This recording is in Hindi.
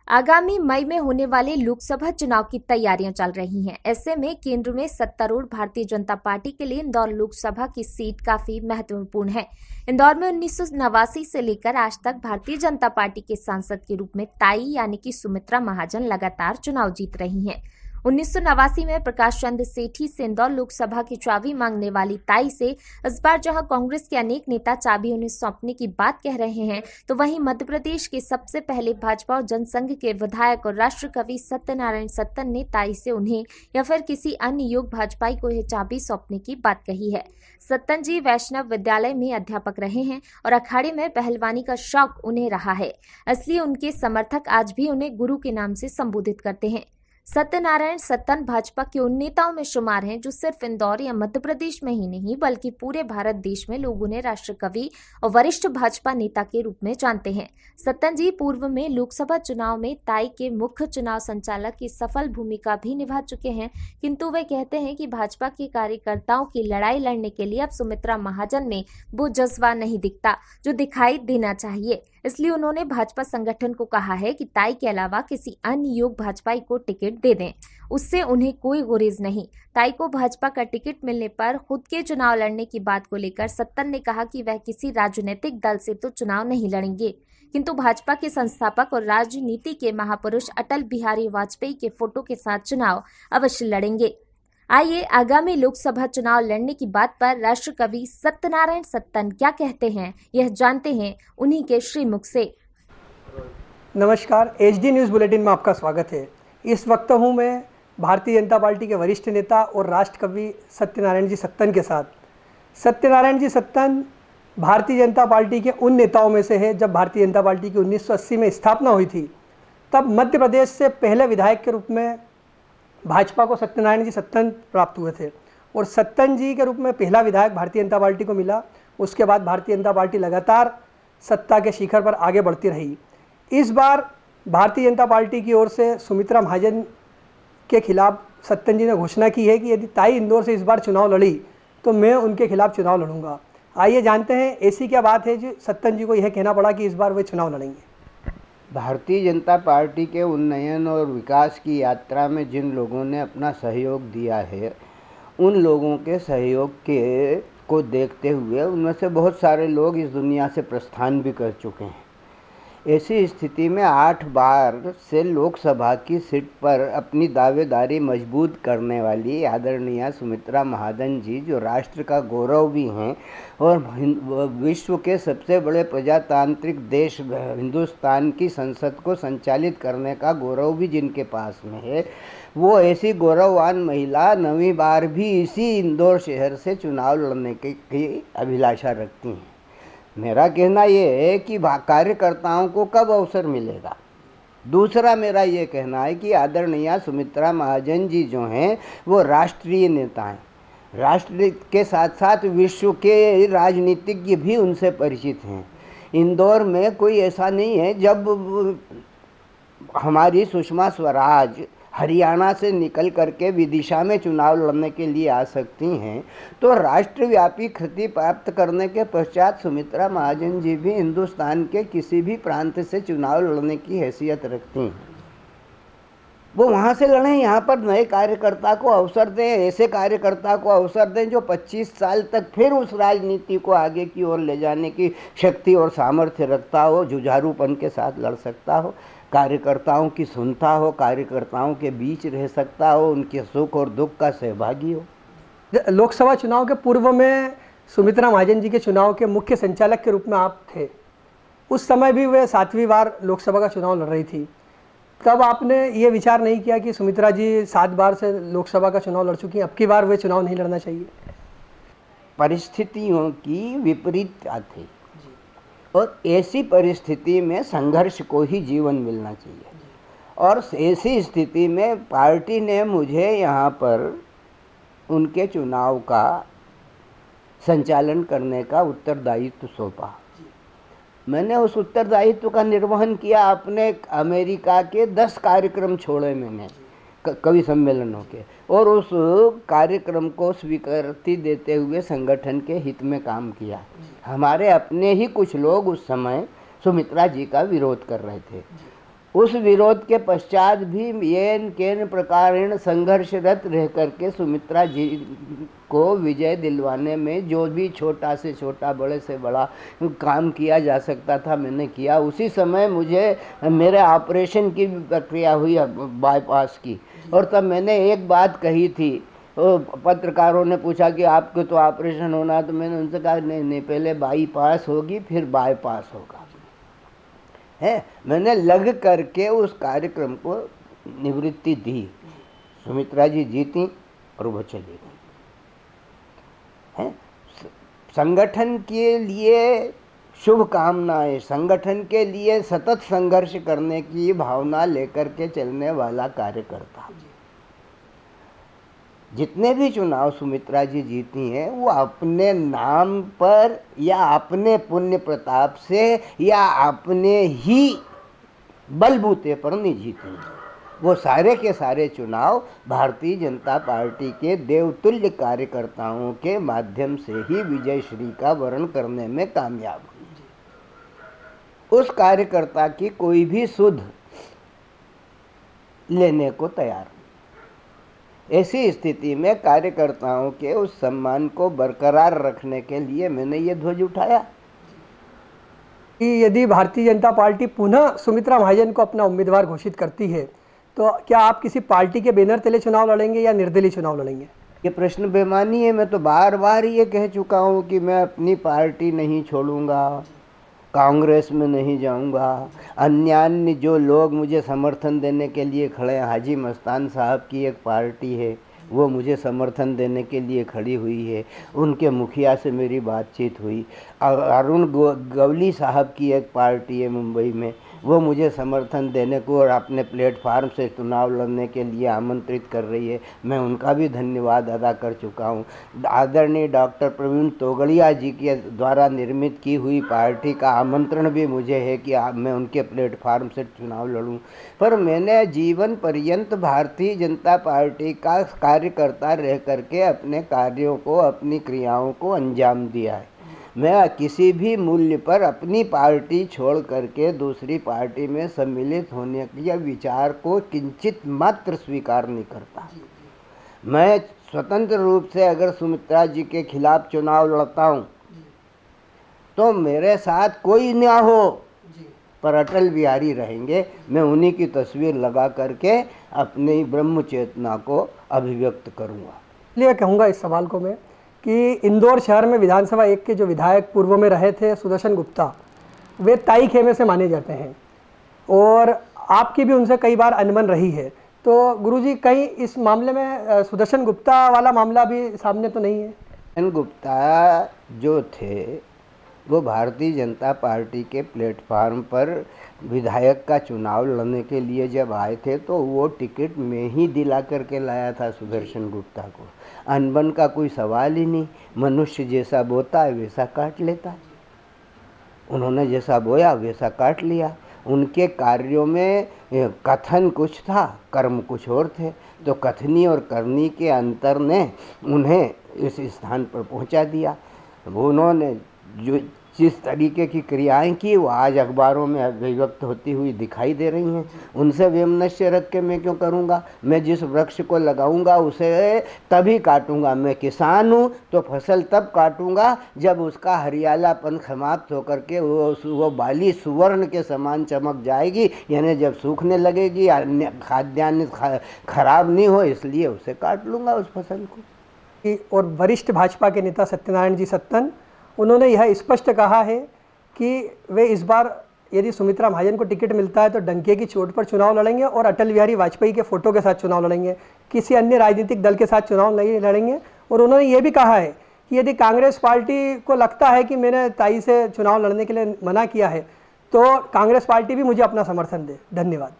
आगामी मई में होने वाले लोकसभा चुनाव की तैयारियां चल रही हैं। ऐसे में केंद्र में सत्तारूढ़ भारतीय जनता पार्टी के लिए इंदौर लोकसभा की सीट काफी महत्वपूर्ण है। इंदौर में 1989 से लेकर आज तक भारतीय जनता पार्टी के सांसद के रूप में ताई यानी कि सुमित्रा महाजन लगातार चुनाव जीत रही हैं। 1989 में प्रकाश चंद्र सेठी से इंदौर लोकसभा की चाबी मांगने वाली ताई से इस बार जहां कांग्रेस के अनेक नेता चाबी उन्हें सौंपने की बात कह रहे हैं, तो वहीं मध्य प्रदेश के सबसे पहले भाजपा और जनसंघ के विधायक और राष्ट्र कवि सत्यनारायण सत्तन ने ताई से उन्हें या फिर किसी अन्य योग्य भाजपाई को यह चाबी सौंपने की बात कही है। सत्तन जी वैष्णव विद्यालय में अध्यापक रहे हैं और अखाड़े में पहलवानी का शौक उन्हें रहा है, इसलिए उनके समर्थक आज भी उन्हें गुरु के नाम से संबोधित करते हैं। सत्यनारायण सत्तन भाजपा के उन नेताओं में शुमार हैं जो सिर्फ इंदौर या मध्य प्रदेश में ही नहीं बल्कि पूरे भारत देश में लोग उन्हें राष्ट्र कवि और वरिष्ठ भाजपा नेता के रूप में जानते हैं। सत्तन जी पूर्व में लोकसभा चुनाव में ताई के मुख्य चुनाव संचालक की सफल भूमिका भी निभा चुके हैं, किंतु वे कहते हैं कि भाजपा के कार्यकर्ताओं की लड़ाई लड़ने के लिए अब सुमित्रा महाजन में वो जज्बा नहीं दिखता जो दिखाई देना चाहिए। इसलिए उन्होंने भाजपा संगठन को कहा है कि ताई के अलावा किसी अन्य योग्य भाजपाई को टिकट दे दें, उससे उन्हें कोई गुरेज नहीं। ताई को भाजपा का टिकट मिलने पर खुद के चुनाव लड़ने की बात को लेकर सत्तन ने कहा कि वह किसी राजनीतिक दल से तो चुनाव नहीं लड़ेंगे, किंतु भाजपा के संस्थापक और राजनीति के महापुरुष अटल बिहारी वाजपेयी के फोटो के साथ चुनाव अवश्य लड़ेंगे। आइए आगामी लोकसभा चुनाव लड़ने की बात पर राष्ट्र कवि सत्यनारायण सत्तन क्या कहते हैं, यह जानते हैं उन्हीं के श्रीमुख से। नमस्कार, एचडी न्यूज़ बुलेटिन में आपका स्वागत है। इस वक्त हूँ मैं भारतीय जनता पार्टी के वरिष्ठ नेता और राष्ट्र कवि सत्यनारायण जी सत्तन के साथ। सत्यनारायण जी सत्तन भारतीय जनता पार्टी के उन नेताओं में से है। जब भारतीय जनता पार्टी की 1980 में स्थापना हुई थी तब मध्य प्रदेश से पहले विधायक के रूप में भाजपा को सत्यनारायण जी सत्तन प्राप्त हुए थे और सत्तन जी के रूप में पहला विधायक भारतीय जनता पार्टी को मिला। उसके बाद भारतीय जनता पार्टी लगातार सत्ता के शिखर पर आगे बढ़ती रही। इस बार भारतीय जनता पार्टी की ओर से सुमित्रा महाजन के खिलाफ सत्तन जी ने घोषणा की है कि यदि ताई इंदौर से इस बार चुनाव लड़ी तो मैं उनके खिलाफ चुनाव लड़ूंगा। आइए जानते हैं ऐसी क्या बात है जो सत्तन जी को यह कहना पड़ा कि इस बार वे चुनाव लड़ेंगे। भारतीय जनता पार्टी के उन्नयन और विकास की यात्रा में जिन लोगों ने अपना सहयोग दिया है, उन लोगों के सहयोग को देखते हुए उनमें से बहुत सारे लोग इस दुनिया से प्रस्थान भी कर चुके हैं। ऐसी स्थिति में 8 बार से लोकसभा की सीट पर अपनी दावेदारी मजबूत करने वाली आदरणीय सुमित्रा महाजन जी, जो राष्ट्र का गौरव भी हैं और विश्व के सबसे बड़े प्रजातांत्रिक देश हिंदुस्तान की संसद को संचालित करने का गौरव भी जिनके पास में है, वो ऐसी गौरववान महिला 9वीं बार भी इसी इंदौर शहर से चुनाव लड़ने की अभिलाषा रखती हैं। मेरा कहना ये है कि कार्यकर्ताओं को कब अवसर मिलेगा। दूसरा मेरा ये कहना है कि आदरणीय सुमित्रा महाजन जी जो हैं वो राष्ट्रीय नेता हैं। राष्ट्र के साथ साथ विश्व के राजनीतिज्ञ भी उनसे परिचित हैं। इंदौर में कोई ऐसा नहीं है, जब हमारी सुषमा स्वराज हरियाणा से निकल करके विदिशा में चुनाव लड़ने के लिए आ सकती हैं, तो राष्ट्रव्यापी ख्याति प्राप्त करने के पश्चात सुमित्रा महाजन जी भी हिंदुस्तान के किसी भी प्रांत से चुनाव लड़ने की हैसियत रखती हैं। वो वहाँ से लड़ें, यहाँ पर नए कार्यकर्ता को अवसर दें, ऐसे कार्यकर्ता को अवसर दें जो 25 साल तक फिर उस राजनीति को आगे की ओर ले जाने की शक्ति और सामर्थ्य रखता हो, जुझारूपन के साथ लड़ सकता हो, कार्यकर्ताओं की सुनता हो, कार्यकर्ताओं के बीच रह सकता हो, उनके सुख और दुख का सहभागी हो। लोकसभा चुनाव के पूर्व में सुमित्रा महाजन जी के चुनाव के मुख्य संचालक के रूप में आप थे। उस समय भी वे 7वीं बार लोकसभा का चुनाव लड़ रही थी। तब आपने ये विचार नहीं किया कि सुमित्रा जी 7 बार से लोकसभा का चुनाव लड़ चुकी हैं, अब की बार वे चुनाव नहीं लड़ना चाहिए? परिस्थितियों की विपरीतता थी और ऐसी परिस्थिति में संघर्ष को ही जीवन मिलना चाहिए। और ऐसी स्थिति में पार्टी ने मुझे यहाँ पर उनके चुनाव का संचालन करने का उत्तरदायित्व सौंपा। मैंने उस उत्तरदायित्व का निर्वहन किया। अपने अमेरिका के 10 कार्यक्रम छोड़े मैंने कवि सम्मेलनों के, और उस कार्यक्रम को स्वीकृति देते हुए संगठन के हित में काम किया। हमारे अपने ही कुछ लोग उस समय सुमित्रा जी का विरोध कर रहे थे उस विरोध के पश्चात भी येन केन प्रकारेण संघर्षरत रह करके सुमित्रा जी को विजय दिलवाने में जो भी छोटा से छोटा बड़े से बड़ा काम किया जा सकता था मैंने किया। उसी समय मुझे मेरे ऑपरेशन की प्रक्रिया हुई बाईपास की, और तब मैंने एक बात कही थी। पत्रकारों ने पूछा कि आपको तो ऑपरेशन होना, तो मैंने उनसे कहा नहीं, पहले बाईपास होगी फिर बाईपास होगा है। मैंने लग करके उस कार्यक्रम को निवृत्ति दी। सुमित्रा जी जीती और वो चली गई है। संगठन के लिए शुभकामनाएं, संगठन के लिए सतत संघर्ष करने की भावना लेकर के चलने वाला कार्यकर्ता। जितने भी चुनाव सुमित्रा जी जीती हैं वो अपने नाम पर या अपने पुण्य प्रताप से या अपने ही बलबूते पर नहीं जीती। वो सारे के सारे चुनाव भारतीय जनता पार्टी के देवतुल्य कार्यकर्ताओं के माध्यम से ही विजय श्री का वर्ण करने में कामयाब हुई। उस कार्यकर्ता की कोई भी सुध लेने को तैयार। ऐसी स्थिति में कार्यकर्ताओं के उस सम्मान को बरकरार रखने के लिए मैंने ये ध्वज उठाया कि यदि भारतीय जनता पार्टी पुनः सुमित्रा महाजन को अपना उम्मीदवार घोषित करती है तो क्या आप किसी पार्टी के बैनर तले चुनाव लड़ेंगे या निर्दलीय चुनाव लड़ेंगे? ये प्रश्न बेमानी है। मैं तो बार बार ये कह चुका हूँ कि मैं अपनी पार्टी नहीं छोड़ूंगा, कांग्रेस में नहीं जाऊंगा। अन्य जो लोग मुझे समर्थन देने के लिए खड़े हैं, हाजी मस्तान साहब की एक पार्टी है वो मुझे समर्थन देने के लिए खड़ी हुई है, उनके मुखिया से मेरी बातचीत हुई। अरुण गवली साहब की एक पार्टी है मुंबई में, वो मुझे समर्थन देने को और अपने प्लेटफार्म से चुनाव लड़ने के लिए आमंत्रित कर रही है। मैं उनका भी धन्यवाद अदा कर चुका हूँ। आदरणीय डॉक्टर प्रवीण तोगड़िया जी के द्वारा निर्मित की हुई पार्टी का आमंत्रण भी मुझे है कि मैं उनके प्लेटफार्म से चुनाव लड़ूं। पर मैंने जीवन पर्यंत भारतीय जनता पार्टी का कार्यकर्ता रह करके अपने कार्यों को, अपनी क्रियाओं को अंजाम दिया है। मैं किसी भी मूल्य पर अपनी पार्टी छोड़ करके दूसरी पार्टी में सम्मिलित होने के विचार को किंचित मात्र स्वीकार नहीं करता। मैं स्वतंत्र रूप से अगर सुमित्रा जी के खिलाफ चुनाव लड़ता हूँ तो मेरे साथ कोई ना हो पर अटल बिहारी रहेंगे। मैं उन्हीं की तस्वीर लगा करके अपनी ब्रह्म चेतना को अभिव्यक्त करूँगा। इसलिए कहूँगा इस सवाल को मैं कि इंदौर शहर में विधानसभा 1 के जो विधायक पूर्व में रहे थे सुदर्शन गुप्ता, वे ताई खेमे से माने जाते हैं और आपकी भी उनसे कई बार अनबन रही है। तो गुरुजी कहीं इस मामले में सुदर्शन गुप्ता वाला मामला भी सामने तो नहीं है? सुदर्शन गुप्ता जो थे वो भारतीय जनता पार्टी के प्लेटफार्म पर विधायक का चुनाव लड़ने के लिए जब आए थे तो वो टिकट में ही दिला करके लाया था सुदर्शन गुप्ता को। अनबन का कोई सवाल ही नहीं। मनुष्य जैसा बोता है वैसा काट लेता है। उन्होंने जैसा बोया वैसा काट लिया। उनके कार्यों में कथन कुछ था, कर्म कुछ और थे। तो कथनी और करनी के अंतर ने उन्हें इस स्थान पर पहुंचा दिया। उन्होंने जो जिस तरीके की क्रियाएं की वो आज अखबारों में अभिव्यक्त होती हुई दिखाई दे रही हैं। उनसे वैमनस्य रख के मैं क्यों करूँगा? मैं जिस वृक्ष को लगाऊंगा उसे तभी काटूंगा। मैं किसान हूँ तो फसल तब काटूंगा जब उसका हरियालापन समाप्त होकर के वो बाली सुवर्ण के समान चमक जाएगी, यानी जब सूखने लगेगी, अन्य खाद्यान्न खराब नहीं हो, इसलिए उसे काट लूँगा उस फसल को। और वरिष्ठ भाजपा के नेता सत्यनारायण जी सत्तन, उन्होंने यह स्पष्ट कहा है कि वे इस बार यदि सुमित्रा महाजन को टिकट मिलता है तो डंके की चोट पर चुनाव लड़ेंगे और अटल बिहारी वाजपेयी के फोटो के साथ चुनाव लड़ेंगे, किसी अन्य राजनीतिक दल के साथ चुनाव नहीं लड़ेंगे। और उन्होंने ये भी कहा है कि यदि कांग्रेस पार्टी को लगता है कि मैंने ताई से चुनाव लड़ने के लिए मना किया है तो कांग्रेस पार्टी भी मुझे अपना समर्थन दे। धन्यवाद।